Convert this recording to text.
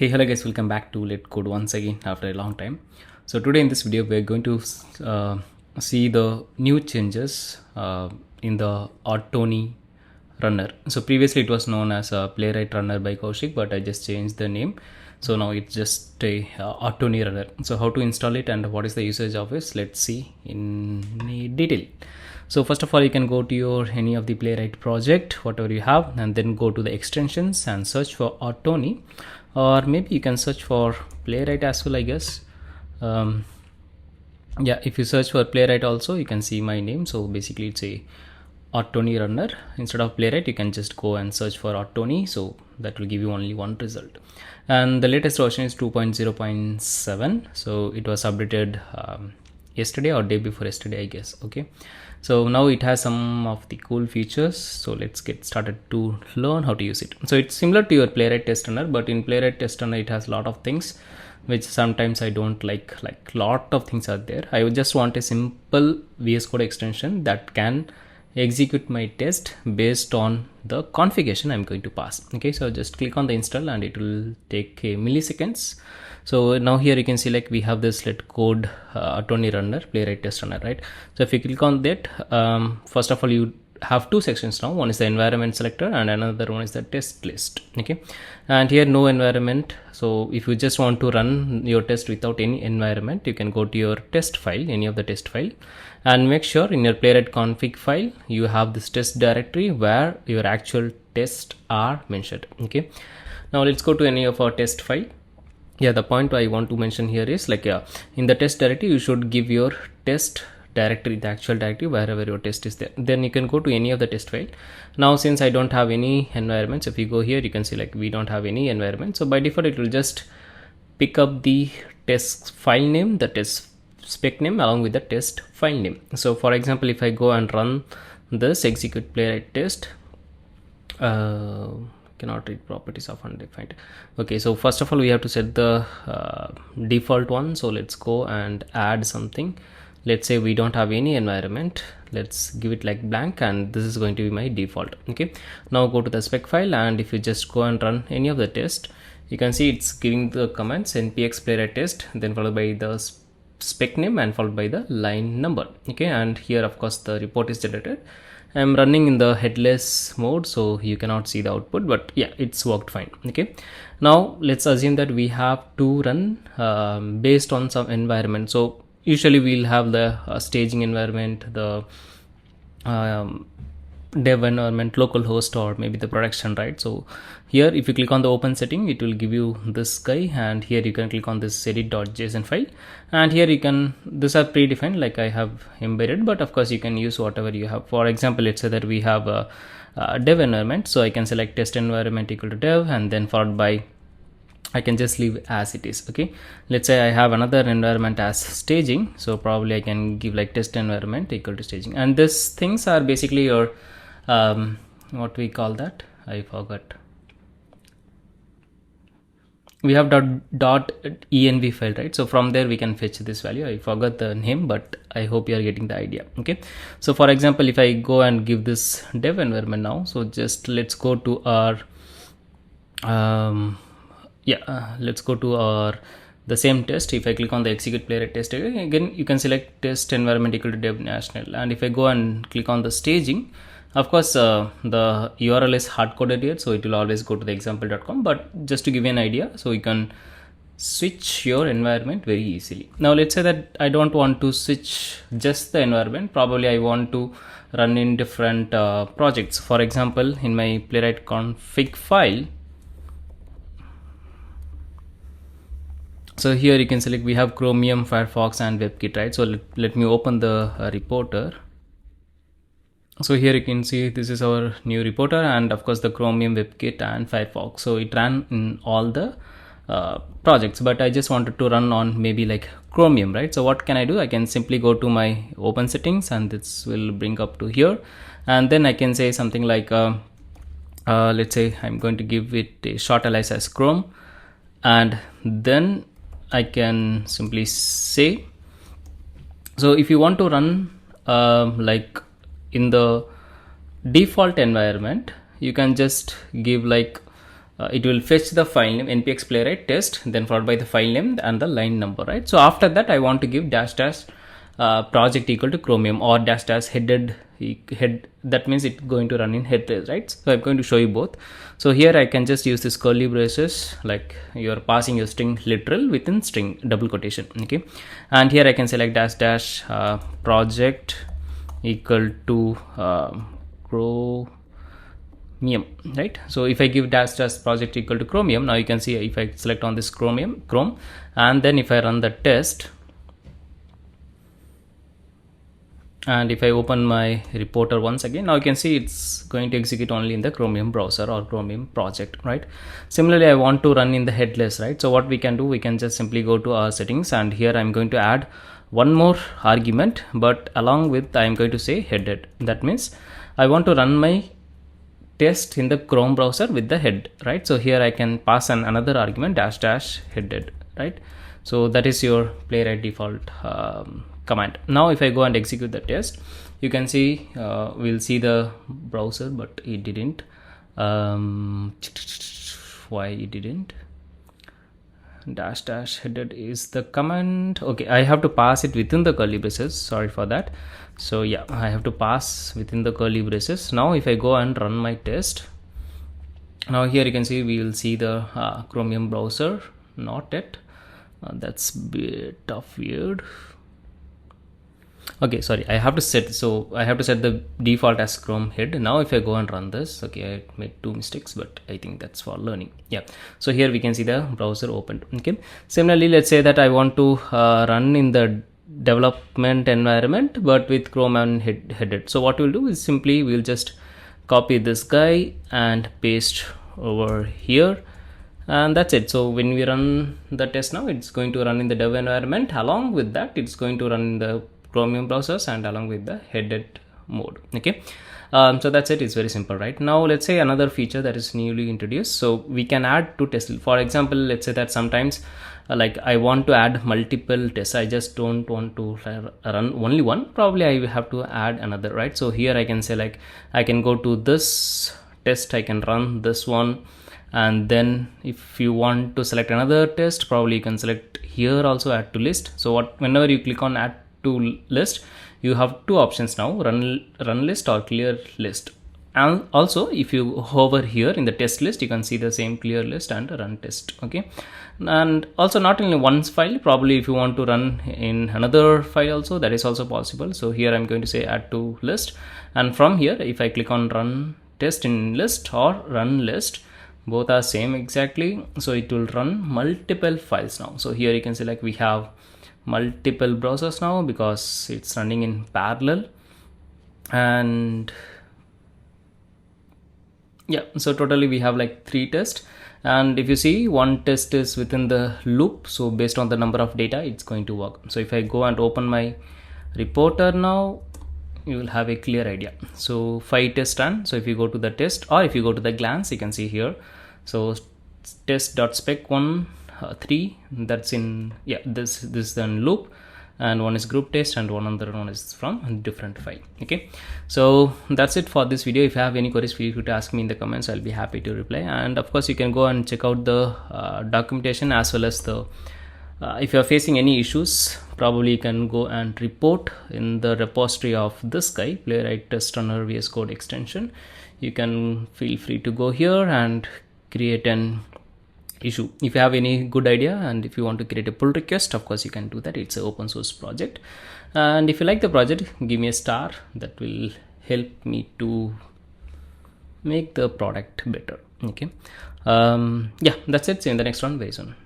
Hey, hello guys, welcome back to LetCode once again after a long time. So today in this video we're going to see the new changes in the Ortoni Runner. So previously it was known as a Playwright Runner by Kaushik, but I just changed the name. So now it's just a Ortoni Runner. So how to install it and what is the usage of it, let's see in detail. So first of all, you can go to your any of the Playwright project, whatever you have, and then go to the extensions and search for Ortoni, or maybe you can search for Playwright as well, I guess. Yeah, if you search for Playwright also, you can see my name. So basically it's a Ortoni Runner. Instead of Playwright, you can just go and search for Ortoni. So that will give you only one result. And the latest version is 2.0.7. So it was updated yesterday or day before yesterday, I guess. Okay, so now it has some of the cool features. So let's get started to learn how to use it. So it's similar to your Playwright Test Runner, but in Playwright Test Runner it has a lot of things which sometimes I don't like lot of things are there. I would just want a simple VS Code extension that can execute my test based on the configuration I'm going to pass. Okay, so just click on the install and it will take a milliseconds. So now here you can see we have this LetCode Ortoni Runner, Playwright Test Runner, right? So if you click on that, first of all you have two sections now. One is the environment selector and another one is the test list. Okay, and here no environment. So if you just want to run your test without any environment, you can go to your test file, any of the test file, and make sure in your Playwright config file you have this test directory where your actual tests are mentioned. Okay, now let's go to any of our test file. Yeah, the point I want to mention here is in the test directory you should give your test directory, the actual directory wherever your test is there. Then you can go to any of the test file. Now since I don't have any environments, if you go here you can see we don't have any environment. So by default it will just pick up the test file name, the test spec name along with the test file name. So for example, if I go and run this execute Playwright test, cannot read properties of undefined. Okay, so first of all we have to set the default one. So let's go and add something. Let's say we don't have any environment, let's give it blank, and this is going to be my default. Okay, now go to the spec file, and if you just go and run any of the test, you can see it's giving the commands npx playwright test, then followed by the spec name and followed by the line number. Okay, and here of course the report is generated. I'm running in the headless mode, so you cannot see the output, but yeah, it's worked fine. Okay, now let's assume that we have to run based on some environment. So usually we'll have the staging environment, the dev environment, local host, or maybe the production, right? So here if you click on the open setting, it will give you this guy, and here you can click on this edit.json file, and here you can, these are predefined I have embedded, but of course you can use whatever you have. For example, let's say that we have a dev environment, so I can select test environment equal to dev, and then followed by, I can just leave as it is. Okay, let's say I have another environment as staging, so probably I can give test environment equal to staging, and these things are basically your what we call that, I forgot. We have .env file, right? So from there we can fetch this value. I forgot the name, but I hope you are getting the idea. Okay, so for example, if I go and give this dev environment now, so just let's go to our let's go to our the same test. If I click on the execute Playwright test again, you can select test environment equal to dev national, and if I go and click on the staging, of course the URL is hard coded here, so it will always go to the example.com, but just to give you an idea, so you can switch your environment very easily. Now let's say that I don't want to switch just the environment, probably I want to run in different projects. For example, in my Playwright config file, so here you can select, we have Chromium, Firefox and WebKit, right? So let me open the reporter. So here you can see this is our new reporter, and of course the Chromium, WebKit and Firefox. So it ran in all the projects, but I just wanted to run on maybe Chromium, right? So what can I do? I can simply go to my open settings, and this will bring up to here, and then I can say something let's say I'm going to give it a short alias as Chrome, and then I can simply say, so if you want to run in the default environment, you can just give it will fetch the file name npx playwright test, then followed by the file name and the line number, right? So after that I want to give dash dash project equal to chromium or dash dash headed head, that means it's going to run in headless, right? So I'm going to show you both. So here I can just use this curly braces, like you're passing your string literal within string double quotation, okay? And here I can select dash dash project equal to chromium, right? So if I give dash dash project equal to chromium, now you can see if I select on this chrome, and then if I run the test, and if I open my reporter once again, now you can see it's going to execute only in the Chromium browser or Chromium project, right? Similarly, I want to run in the headless, right? So what we can do, we can just simply go to our settings, and here I'm going to add one more argument, but along with I'm going to say headed. That means I want to run my test in the Chrome browser with the head, right? So here I can pass another argument dash dash headed, right? So that is your Playwright default command. Now if I go and execute the test, you can see we'll see the browser, but it didn't. Why it didn't? Dash dash headed is the command. Okay, I have to pass it within the curly braces, sorry for that. So yeah, I have to pass within the curly braces. Now if I go and run my test, now here you can see we will see the Chromium browser, not yet. That's bit of weird. Okay, sorry, I have to set the default as Chrome head. Now if I go and run this, okay, I made 2 mistakes, but I think that's for learning. Yeah, so here we can see the browser opened. Okay, similarly, let's say that I want to run in the development environment but with Chrome and headed. So what we'll do is simply we'll just copy this guy and paste over here, and that's it. So when we run the test now, it's going to run in the dev environment. Along with that, it's going to run in the Chromium browsers and along with the headed mode. Okay, so that's it. It's very simple, right? Now let's say another feature that is newly introduced, so we can add to test. For example, let's say that sometimes like I want to add multiple tests, I just don't want to run only one, probably I will have to add another, right? So here I can say like I can go to this test, I can run this one, and then if you want to select another test, probably you can select here also add to list. So whenever you click on add to list, you have two options now, run list or clear list. And also if you hover here in the test list, you can see the same clear list and run test. Okay, and also not only one file, probably if you want to run in another file also, that is also possible. So here I'm going to say add to list, and from here if I click on run test in list or run list, both are same exactly, so it will run multiple files now. So here you can see like we have multiple browsers now because it's running in parallel. And yeah, so totally we have like 3 tests, and if you see one test is within the loop, so based on the number of data it's going to work. So if I go and open my reporter now, you will have a clear idea. So 5 tests run. So if you go to the test or if you go to the glance, you can see here, so test.spec1 3, that's in, yeah, this is then loop, and one is group test and one other one is from a different file. Okay, so that's it for this video. If you have any queries, feel free to ask me in the comments, I'll be happy to reply. And of course you can go and check out the documentation as well as the if you are facing any issues, probably you can go and report in the repository of this guy, Playwright Test Runner VS Code extension. You can feel free to go here and create an issue if you have any good idea, and if you want to create a pull request, of course you can do that. It's an open source project, and if you like the project, give me a star. That will help me to make the product better. Okay, yeah, that's it. See you in the next one very soon.